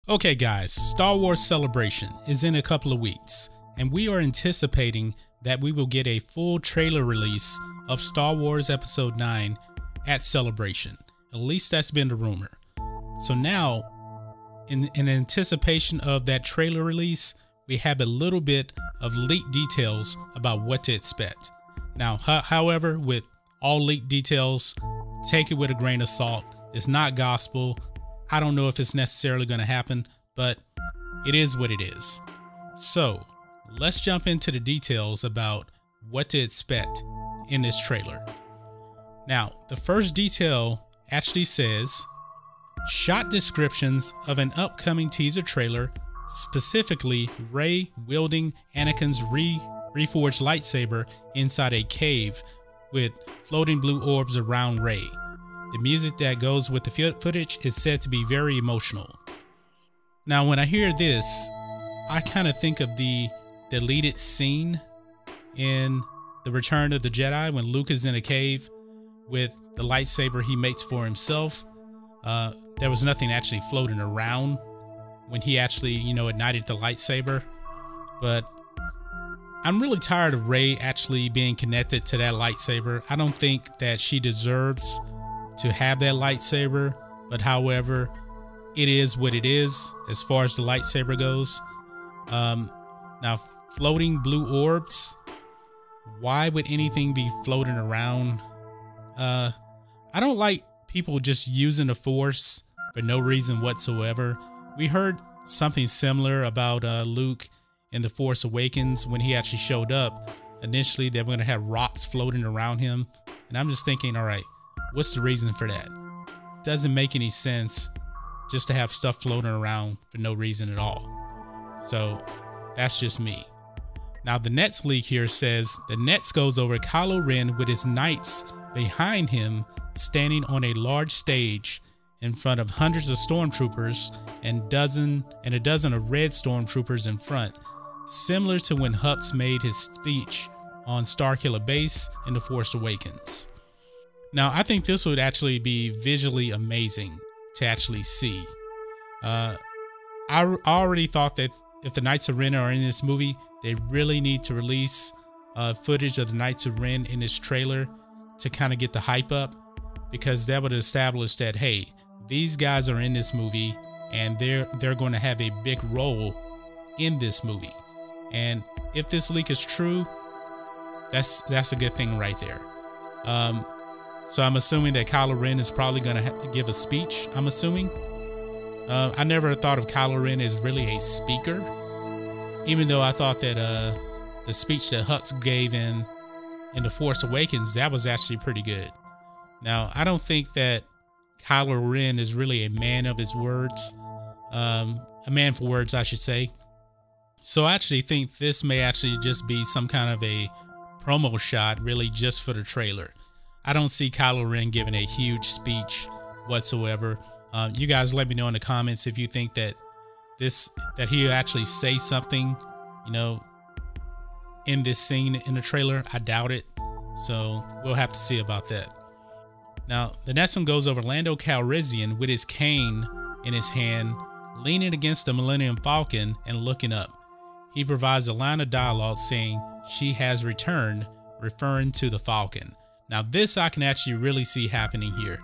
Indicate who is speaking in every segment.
Speaker 1: Okay guys, Star Wars Celebration is in a couple of weeks, and we are anticipating that we will get a full trailer release of Star Wars Episode 9 at Celebration. At least that's been the rumor. So now, in anticipation of that trailer release, we have a little bit of leaked details about what to expect. Now, however, with all leaked details, take it with a grain of salt. It's not gospel. I don't know if it's necessarily going to happen, but it is what it is. So let's jump into the details about what to expect in this trailer. Now, the first detail actually says, shot descriptions of an upcoming teaser trailer, specifically Rey wielding Anakin's reforged lightsaber inside a cave with floating blue orbs around Rey. The music that goes with the footage is said to be very emotional. Now, when I hear this, I kind of think of the deleted scene in The Return of the Jedi when Luke is in a cave with the lightsaber he makes for himself. There was nothing actually floating around when he actually, ignited the lightsaber. But I'm really tired of Rey actually being connected to that lightsaber. I don't think that she deserves to have that lightsaber, but however, it is what it is as far as the lightsaber goes. Now, floating blue orbs, why would anything be floating around? I don't like people just using the Force for no reason whatsoever. We heard something similar about Luke in The Force Awakens when he actually showed up. Initially, they were going to have rocks floating around him, and I'm just thinking, all right, what's the reason for that? Doesn't make any sense just to have stuff floating around for no reason at all. So that's just me. Now, the next leak here says the next goes over Kylo Ren with his knights behind him standing on a large stage in front of hundreds of stormtroopers and a dozen of red stormtroopers in front, similar to when Hux made his speech on Starkiller Base in The Force Awakens. Now, I think this would actually be visually amazing to actually see. I already thought that if the Knights of Ren are in this movie, they really need to release footage of the Knights of Ren in this trailer to kind of get the hype up, because that would establish that, hey, these guys are in this movie and they're going to have a big role in this movie. And if this leak is true, that's a good thing right there. So I'm assuming that Kylo Ren is probably going to give a speech, I'm assuming. I never thought of Kylo Ren as really a speaker, even though I thought that the speech that Hux gave in The Force Awakens, that was actually pretty good. Now, I don't think that Kylo Ren is really a man of his words, a man for words, I should say. So I actually think this may actually just be some kind of a promo shot, really just for the trailer. I don't see Kylo Ren giving a huge speech whatsoever. You guys let me know in the comments if you think that he'll actually say something, in this scene in the trailer. I doubt it. So we'll have to see about that. Now, the next one goes over Lando Calrissian with his cane in his hand, leaning against the Millennium Falcon and looking up. He provides a line of dialogue saying, "She has returned," referring to the Falcon. Now, this I can actually really see happening here.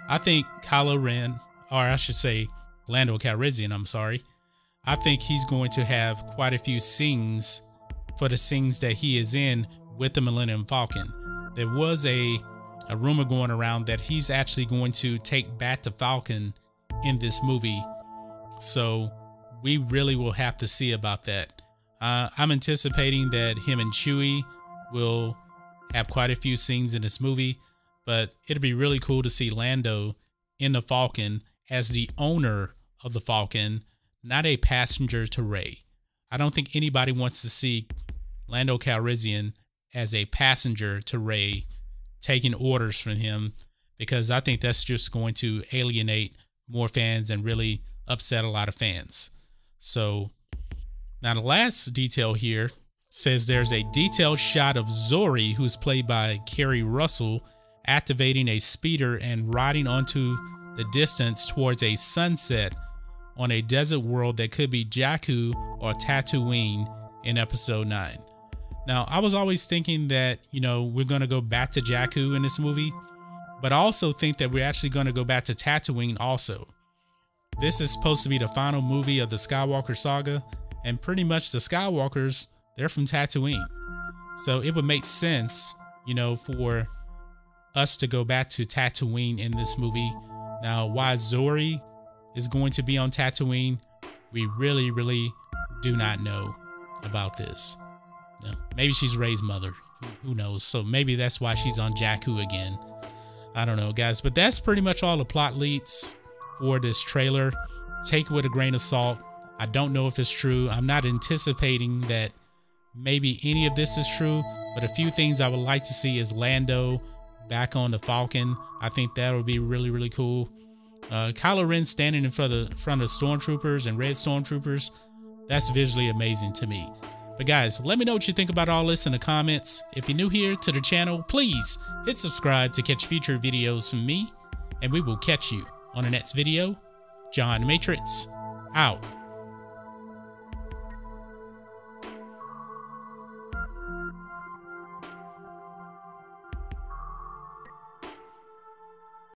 Speaker 1: I think Kylo Ren, or I should say Lando Calrissian, I'm sorry. I think he's going to have quite a few scenes for the scenes that he is in with the Millennium Falcon. There was a rumor going around that he's actually going to take back the Falcon in this movie. So we really will have to see about that. I'm anticipating that him and Chewie will have quite a few scenes in this movie, but it'll be really cool to see Lando in the Falcon as the owner of the Falcon, not a passenger to Rey. I don't think anybody wants to see Lando Calrissian as a passenger to Rey, taking orders from him, because I think that's just going to alienate more fans and really upset a lot of fans. So now the last detail here says there's a detailed shot of Zori, who's played by Kerry Russell, activating a speeder and riding onto the distance towards a sunset on a desert world that could be Jakku or Tatooine in episode 9. Now, I was always thinking that, we're going to go back to Jakku in this movie, but I also think that we're actually going to go back to Tatooine also. This is supposed to be the final movie of the Skywalker saga, and pretty much the Skywalkers, they're from Tatooine. So it would make sense, for us to go back to Tatooine in this movie. Now, why Zori is going to be on Tatooine, we really, really do not know about this. Maybe she's Rey's mother. Who knows? So maybe that's why she's on Jakku again. I don't know, guys. But that's pretty much all the plot leads for this trailer. Take it with a grain of salt. I don't know if it's true. I'm not anticipating that maybe any of this is true. But a few things I would like to see is Lando back on the Falcon. I think that would be really, really cool. Kylo Ren standing in front of stormtroopers and red stormtroopers. That's visually amazing to me. But guys, let me know what you think about all this in the comments. If you're new here to the channel, please hit subscribe to catch future videos from me. And we will catch you on the next video. John Matrixx, out.